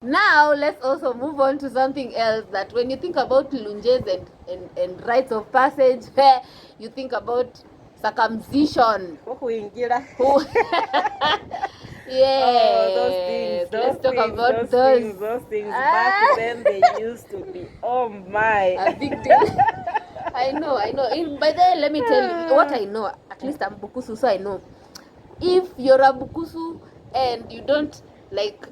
Now let's also move on to something else, that when you think about lunges and rites of passage, you think about circumcision. Yeah, let's talk about those things. Back then they used to be, oh my, a big deal. I know. By the way, let me tell you what I know. At least I'm Bukusu, so I know. If you're a Bukusu and you don't like,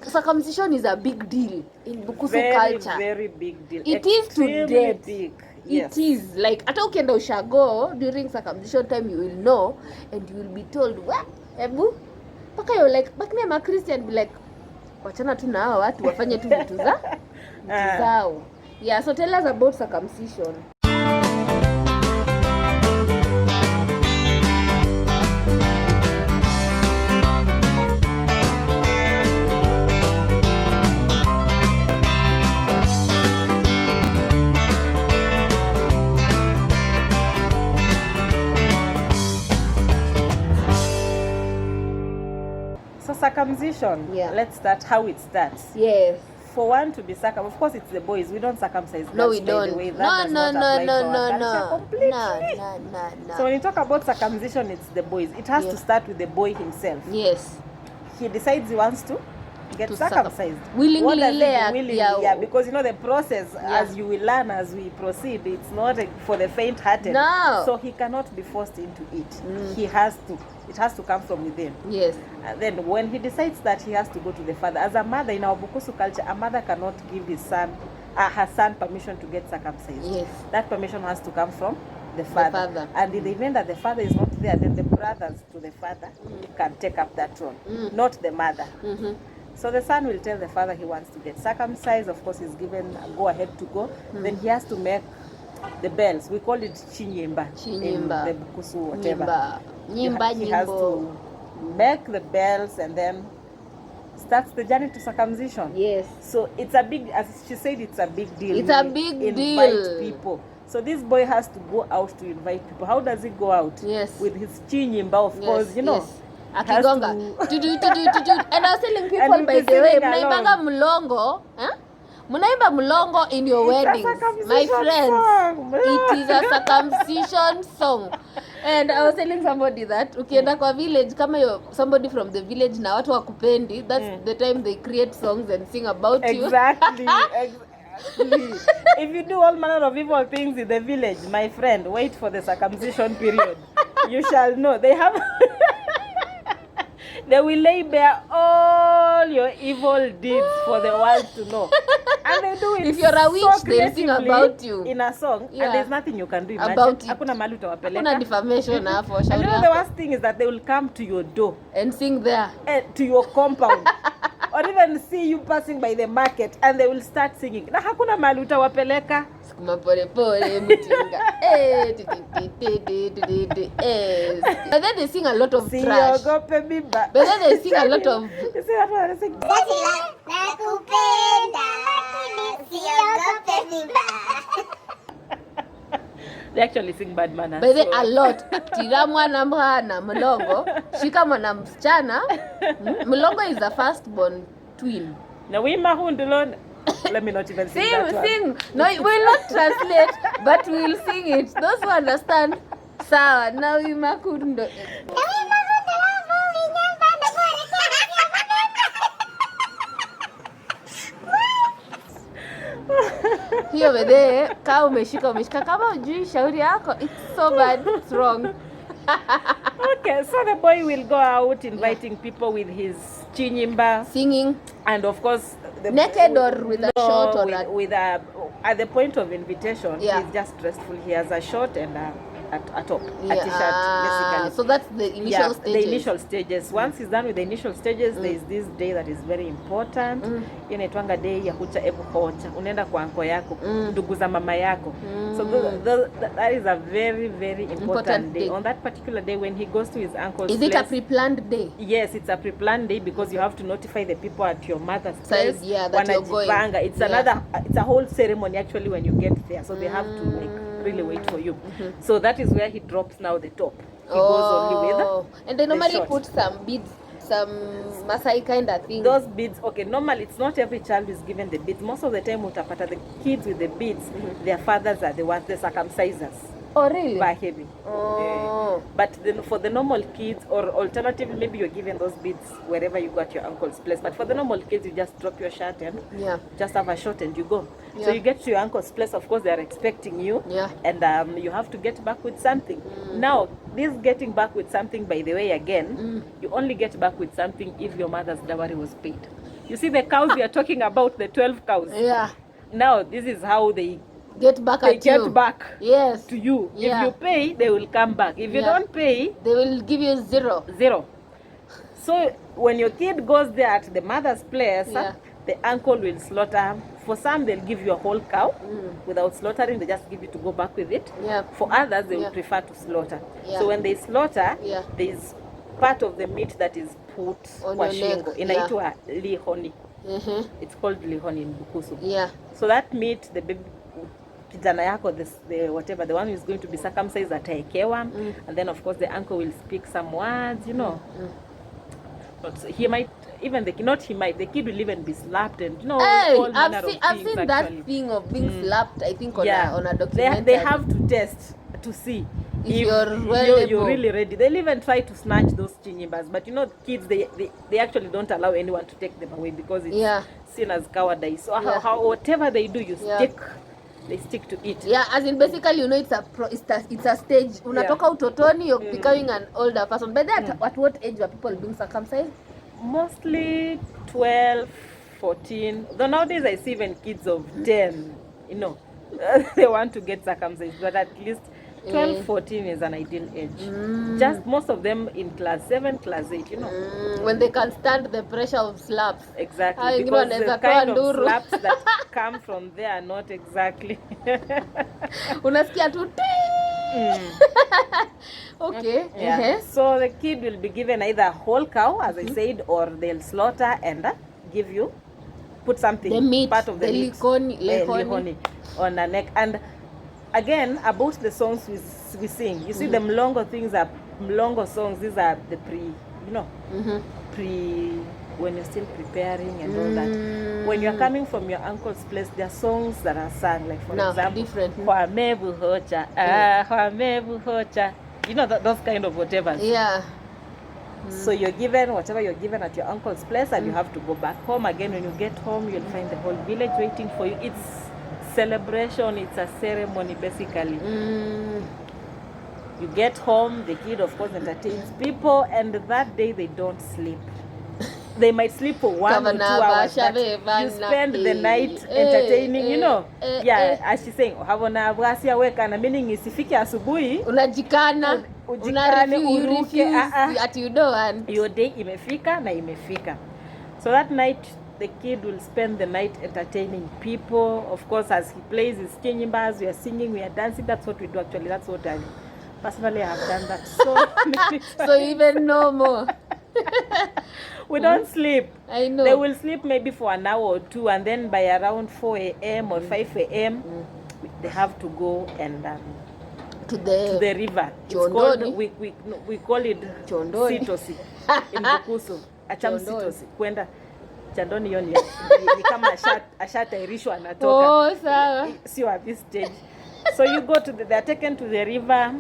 circumcision is a big deal in Bukusu culture. Very big deal. It is to death. Big. Yes. It is like hata ukienda ushago during circumcision time, you will know and you will be told, what ebu paka you're like, back me a Christian, be like, wachana tu na hawa watu wafanye tu vitu zao. Yeah, so tell us about circumcision. So circumcision, let's start how it starts. Yes. For one to be circumcised, of course it's the boys. We don't circumcise. No, we don't. No. So when you talk about circumcision, it's the boys. It has to start with the boy himself. Yes. He decides he wants to get circumcised. Willingly, yeah, because you know the process, as you will learn as we proceed, it's not for the faint-hearted. No. So he cannot be forced into it. He has to. It has to come from within. Yes. And then when he decides that he has to go to the father, as a mother in our Bukusu culture, a mother cannot give her son permission to get circumcised. Yes. That permission has to come from the father. And in the event that the father is not there, then the brothers to the father can take up that role, not the mother. So the son will tell the father he wants to get circumcised. Of course, he's given a go ahead to go. Then he has to make the bells. We call it chinyimba in the Bukusu whatever. He has to make the bells and then starts the journey to circumcision. Yes. So it's a big, as she said, it's a big deal. It's a big deal. Invite people. So this boy has to go out to invite people. How does he go out? Yes. With his chinyimba, of course, you know. Yes. Akigonga. And I was telling people, by the way, mnaimbaga mlongo, munaimba mlongo in your weddings, my friends. It is a circumcision song. And I was telling somebody that ukienda kwa village, kama you're somebody from the village na watu wakupendi, that's the time they create songs and sing about you. Exactly. If you do all manner of evil things in the village, my friend, wait for the circumcision period. You shall know. They will lay bare all your evil deeds for the world to know. And they do it. If you're a witch, they'll sing about you in a song, and there's nothing you can do about it. Hakuna mahali utawapeleka. Hakuna defamation hapo. And you know the worst thing is that they will come to your door and sing there, to your compound, or even see you passing by the market, and they will start singing. Na hakuna mahali utawapeleka. Sukuma pole pole mutinga. But then they sing a lot of trash. But then they sing a lot of. They actually sing bad manners. But they a lot. Tira mwana mwana mlongo. Shika mwana msichana. Mlongo is the firstborn twin. Na wima hundulon. Let me not even sing that one. Sing. No, we'll not translate, but we'll sing it. Those who understand, sawa. Now wima kundo. Hiyo wede, kama umeshika kama ujui shauri yako, it's so bad, it's wrong. Okay, so the boy will go out inviting people with his chinyimba, singing, and of course naked or with a short or at the point of invitation, he's just dressed full. He has a short and a top, a t-shirt, basically. So that's the initial stages. The initial stages. Once he's done with the initial stages, there is this day that is very important. Inaitwanga day ya kucha ebu hocha. Unaenda kwa anko yako, ndugu za mama yako. So that is a very, very important day. On that particular day, when he goes to his uncle's place. Is it a pre-planned day? Yes, it's a pre-planned day because you have to notify the people at your mother's place. That you're going. It's it's a whole ceremony actually when you get there. So they have to really wait for you. So that is where he drops now the top. He goes only with and they normally put some beads some Masai kind of thing. Those beads, okay, normally it's not every child is given the beads. Most of the time utapata the kids with the beads, their fathers are the ones, the circumcisers. Oh, really? Bahebi. But then for the normal kids, or alternatively, maybe you're given those beads wherever you got your uncle's place. But for the normal kids, you just drop your shirt and just have a shot and you go. So you get to your uncle's place, of course, they are expecting you. And you have to get back with something. Now, this getting back with something, by the way, again, you only get back with something if your mother's dowry was paid. You see the cows we are talking about, the 12 cows? Now, this is how they get back yes to you. If you pay, they will come back. If you don't pay, they will give you zero. So when your kid goes there at the mother's place, the uncle will slaughter. For some, they'll give you a whole cow without slaughtering. They just give you to go back with it. For others, they will prefer to slaughter. So when they slaughter, there's part of the meat that is put on kwa your shingo. neck. Inaitwa lihoni. It's called lihoni in Bukusu. So that meat, the baby kijana yako, the one who is going to be circumcised, ataekewa, and then of course the uncle will speak some words, you know. But he might even the kid will even be slapped, and you know, all manner of things. I've seen that thing of being slapped, I think on a documentary. They have to test to see if you're really ready. They'll even try to snatch those chinyimbas, but you know, kids, they actually don't allow anyone to take them away because it's seen as cowardice. So how whatever they do, they stick to it. As in basically, you know, it's a stage. Unatoka utotoni, you're becoming an older person. But that, at what age were people being circumcised? Mostly 12, 14. Though nowadays I see even kids of 10, you know, they want to get circumcised. But at least 12, 14 is an ideal age. Just most of them in class 7, class 8, you know. When they can stand the pressure of slaps. Exactly. Because the kind of slaps that come from there are not exactly. Unasikia tu. Okay. So the kid will be given either a whole cow, as I said, or they'll slaughter and give you, put something, the meat, part of the meat, lihoni on the neck. And again, about the songs we sing, you see the mlongo things are mlongo songs. These are the when you're still preparing and all that. When you're coming from your uncle's place, there are songs that are sung, like for example, Hwamebu hocha, Hwamebu hocha. You know, those kind of whatever. So you're given whatever you're given at your uncle's place, and you have to go back home. Again, when you get home, you'll find the whole village waiting for you. It's celebration, it's a ceremony basically. You get home, the kid of course entertains people, and that day they don't sleep. They might sleep for 1 or 2 hours, but you spend the night entertaining, you know. As she's saying, havona bwasia wekana, meaning isifike asubuhi unajikana, you refuse, at you don't. Your day imefika na imefika. So that night the kid will spend the night entertaining people. Of course, as he plays his chinyimbas, we are singing, we are dancing. That's what we do actually. That's what I personally have done that so many times. So even no more. We don't sleep. I know. They will sleep maybe for an hour or two, and then by around 4 a.m. or 5 a.m. they have to go and to the river. It's called, we call it Sitosi in Bukusu. Acham Sitosi. Kwenda Chandoni hiyo ni kama ashatairishwa anatoka. Sawa. Sio at this stage. So you go to they are taken to the river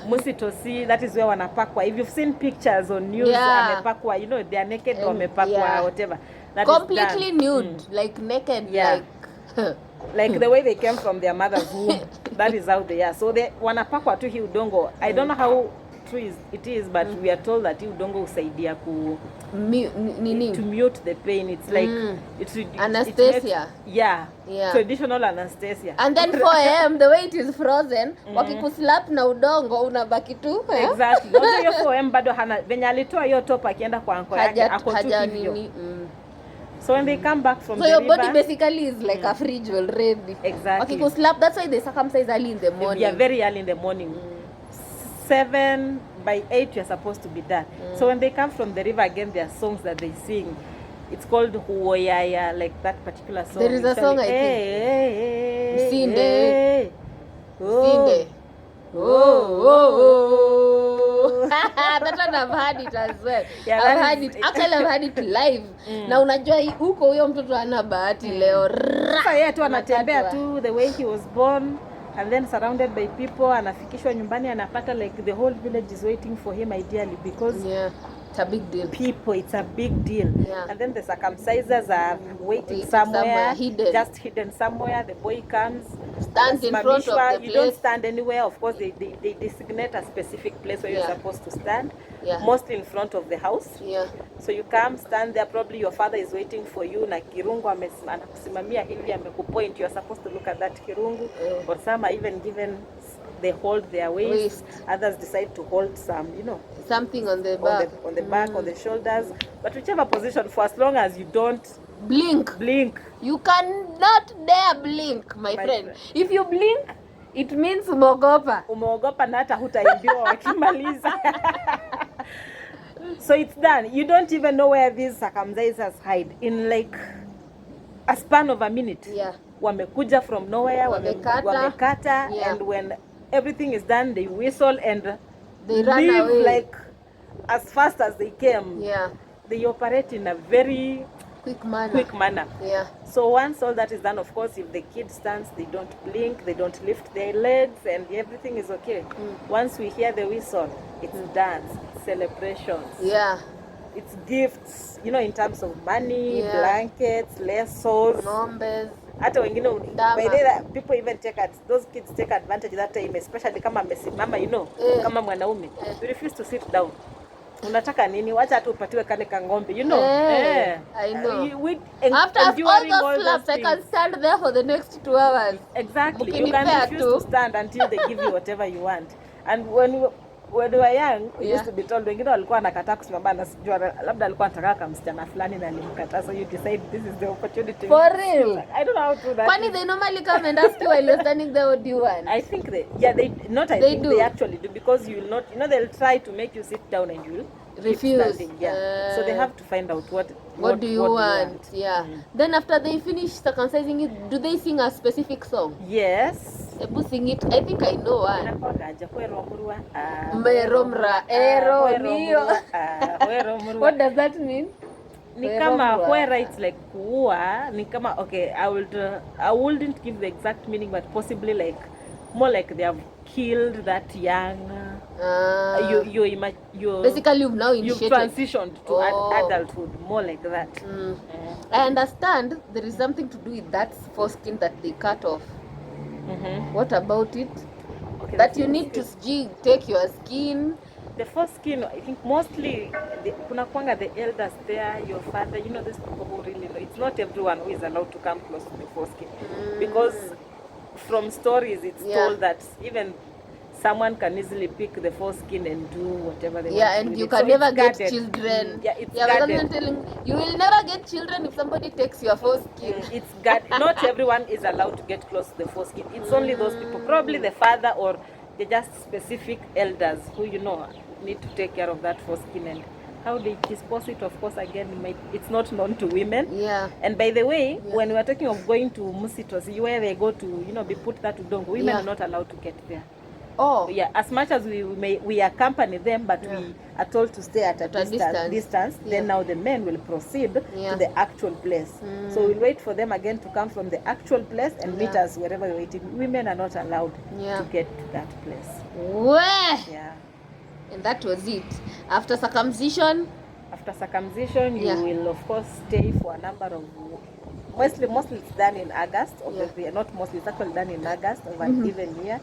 Musitosi. That is where wanapakwa. If you've seen pictures on news, amepakwa, you know, they are naked or wamepakwa, whatever. That completely nude, like naked, like the way they came from their mother's womb. That is how they are. So they wanapakwa tu hii udongo. I don't know how true it is, but we are told that hii udongo usaidia to mute the pain. It's like it's anesthesia. Traditional anesthesia. And then 4 a.m. the way it is frozen, wakikuslap na udongo unabaki tu. Exactly. Ndio hiyo 4 a.m. bado hana venye alitoa hiyo top akienda kwa anko yake ako tu hivyo. So when they come back from the river, your body basically is like a fridge already. Exactly. Wakikuslap, that's why they circumcise early in the morning. Yeah, very early in the morning. 7 by 8 you're supposed to be done. So when they come from the river again, there are songs that they sing. It's called Huoyaya, like that particular song. There is a song I think. Sinde. Oh. That one I've had it as well. Yeah, I've had it. Actually, I've had it live. Na unajua huko huyo mtoto ana bahati leo. Sasa yeye tu anatembea tu the way he was born, and then surrounded by people, anafikishwa nyumbani, anapata like the whole village is waiting for him ideally, because it's a big deal. It's a big deal. Yeah. And then the circumcisers are waiting somewhere just hidden somewhere. The boy comes, stands in front of the place. You don't stand anywhere. Of course, they designate a specific place where you're supposed to stand. Mostly in front of the house. So you come, stand there. Probably your father is waiting for you. Na kirungu anakusimamia hivi, amekupoint. You're supposed to look at that kirungu. Or some are even given, they hold their waist. Others decide to hold some, something on the back, on the back or the shoulders. But whichever position, for as long as you don't blink. You cannot dare blink, my friend. If you blink, it means umeogopa na hata hutaimbiwa wakimaliza. So it's done. You don't even know where these circumcisers hide. In like a span of a minute. Wamekuja from nowhere, wamekata, and when everything is done, they whistle and they run away like as fast as they came. They operate in a very quick manner. So once all that is done, of course, if the kid stands, they don't blink, they don't lift their legs, and everything is okay. Once we hear the whistle, it's dance, celebrations. It's gifts, in terms of money, blankets, lesos, nombes. Hata wengine by the people even those kids take advantage that time, especially kama amesimama, kama mwanaume. We refuse to sit down. Unataka nini? Wacha tu upatiwe kale kangombe, I know. After all those slaps, I can stand there for the next 2 hours. Exactly. You can refuse to stand until they give you whatever you want. And when we were young, we used to be told, wengine walikuwa anakataa kusimama, na sijua labda alikuwa anataka kama msichana fulani na alimkataa, so you decide this is the opportunity. For real? I don't know how to do that. Kwani they normally come and ask you while you're standing there, what do you want? I think they actually do, because you will not, they'll try to make you sit down and you will refuse. So they have to find out what do you want. Then after they finish circumcising you, do they sing a specific song? Yes. Ebu sing it. I think I know one. What does that mean? Ni kama where it's like kuua, ni kama, okay, I wouldn't give the exact meaning, but possibly like more like they have killed that young. Basically you've now initiated. You've transitioned to adulthood, more like that. I understand there is something to do with that foreskin that they cut off. What about it? Okay, that you need to take your skin. The foreskin, I think mostly kuna kwanga the elders there, your father, these people who really know. It's not everyone who is allowed to come close to the foreskin, because from stories it's told that even someone can easily pick the foreskin and do whatever they want. And you can never get children. It's guarded. You will never get children if somebody takes your foreskin. It's guarded. Not everyone is allowed to get close to the foreskin. It's only those people, probably the father or the just specific elders who need to take care of that foreskin. And how they dispose it, of course, again, it's not known to women. And by the way, when we are talking of going to musitos, where they go to, be put that udongo, women are not allowed to get there. As much as we accompany them, but we are told to stay at a distance. Then now the men will proceed to the actual place. So we'll wait for them again to come from the actual place and meet us wherever we're waiting. Women are not allowed to get to that place. And that was it. After circumcision, you will of course stay for a number of mostly it's done in August of every year. Not mostly, it's actually done in August of an even year.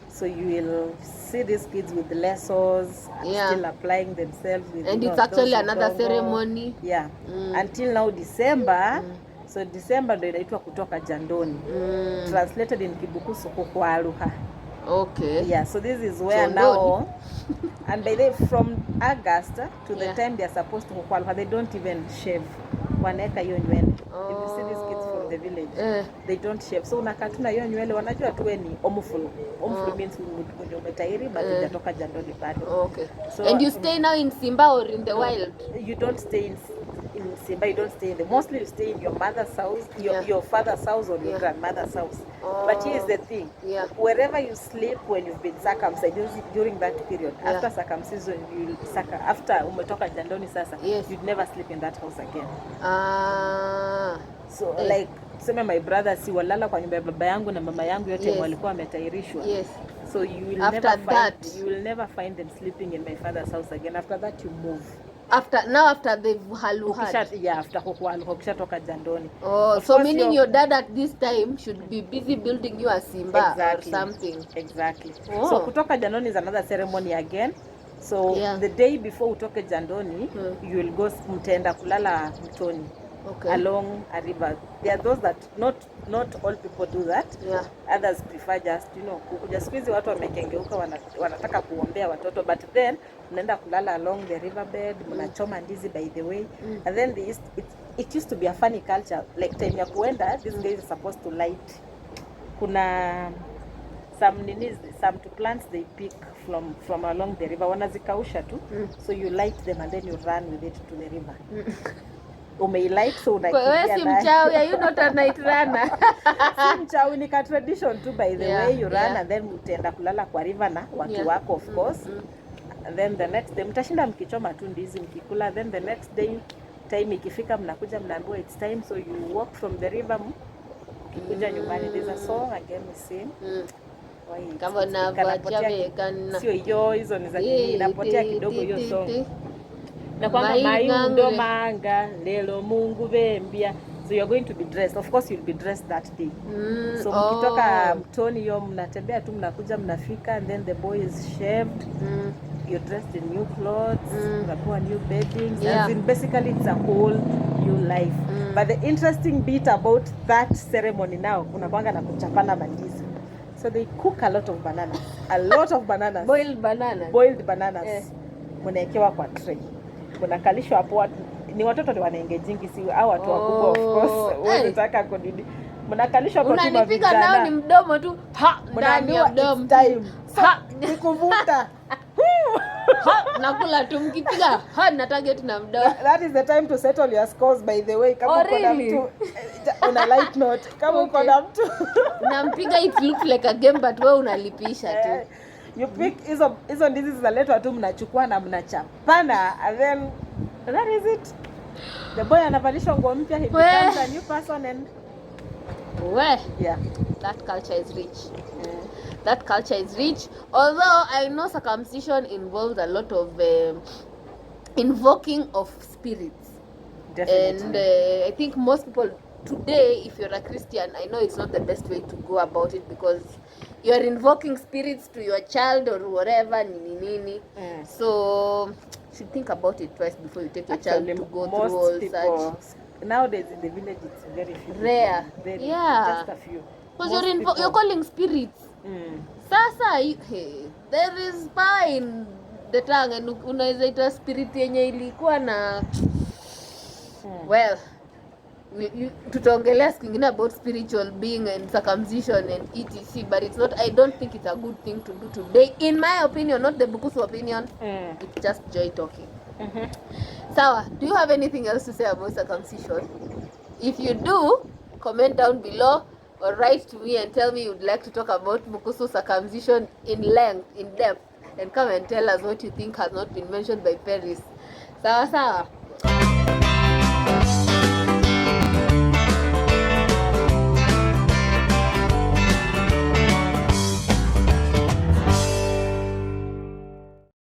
So you will see these kids with the lesos still applying themselves with, and it's actually another ceremony. Until now December. So December ndio inaitwa kutoka jandoni. Translated in Bukusu Circumcision. So this is where now and by the from August to the time they are supposed to qualify, they don't even shave. Waneka hiyo nywele. If you see these kids from the village, they don't shave. So unakatuna hiyo nywele, wanajua tu ni omufulu. Omufulu means mwenye umetairi but hujatoka jandoni bado. So, and you stay now in Simba or in the wild? You don't stay in Simba, you don't stay in the, mostly you stay in your mother's house, your father's house or your grandmother's house. But here's the thing, wherever you sleep when you've been circumcised during that period, after circumcision, after umetoka jandoni sasa, you'd never sleep in that house again. So like tuseme my brother si walala kwa nyumba ya baba yangu na mama yangu yote walikuwa wametairishwa. So you will never find them sleeping in my father's house again. After that you move. After they've haluhad. After ukishatoka jandoni. So meaning your dad at this time should be busy building you a simba or something. Exactly. So kutoka jandoni is another ceremony again. So the day before utoke jandoni, you will go mtenda kulala mtoni. Along a river. There are those that not all people do that. Others prefer just kukuja siku hizi watu wamekengeuka wanataka kuombea watoto, but then unaenda kulala along the riverbed, mnachoma ndizi by the way. And then it used to be a funny culture, like time ya kuenda these guys are supposed to light. Kuna some plants they pick from along the river, wanazikausha tu. So you light them and then you run with it to the river. Umeilight so unakimbia nayo. Wewe si mchawi, are you not a night runner? Si mchawi, ni ka tradition tu by the way you run and then mtaenda kulala kwa river na watu wako of course. And then the next day mtashinda mkichoma tu ndizi mkikula, then the next day time ikifika mnakuja mnaambiwa it's time, so you walk from the river mkikuja nyumbani. There's a song again we sing. Kama na vachawe kana. Sio hizo ni za inapotea kidogo hiyo song. Na kwamba mayundo manga lelo Mungu bembia. So you're going to be dressed. Of course you'll be dressed that day. So mkitoka mtoni hiyo mnatembea tu mnakuja mnafika, and then the boy is shaved. You're dressed in new clothes, unapewa new beddings. And basically it's a whole new life. But the interesting bit about that ceremony now, kuna kwanga na kuchapana mandizi. So they cook a lot of bananas. Boiled bananas. Mnaekewa kwa tray. Mnakalishwa hapo, ni watoto ndio wanaengejingi, si au watu wakubwa of course. Wanataka kudidi. Mnakalishwa hapo tu vijana. Unanipiga nao ni mdomo tu. Ndani ya mdomo. Ni kuvuta. Nakula tu mkipiga na target na mdomo. That is the time to settle your scores by the way. Kama uko na mtu on a light note, kama uko na mtu unampiga, it look like a game but wewe unalipisha tu. You pick hizo ndizi zinaletwa tu, mnachukua na mnachapana, and then that is it. The boy anavalishwa nguo mpya, he becomes a new person. And that culture is rich. That culture is rich. Although I know circumcision involves a lot of invoking of spirits. Definitely. And I think most people today, if you're a Christian, I know it's not the best way to go about it, because you're invoking spirits to your child or whatever, nini. So you should think about it twice before you take your child to go through all such. Nowadays in the village it's very few. Rare. Just a few. Because you're calling spirits. Sasa there is power in the tongue, and unaweza ita spirit yenye ilikuwa na tutaongelea siku ingine about spiritual being and circumcision and etc, but it's not, I don't think it's a good thing to do today, in my opinion, not the Bukusu opinion. It's just joy talking. Sawa, do you have anything else to say about circumcision? If you do, comment down below or write to me and tell me you'd like to talk about Bukusu circumcision in length, in depth, and come and tell us what you think has not been mentioned by Paris. Sawa.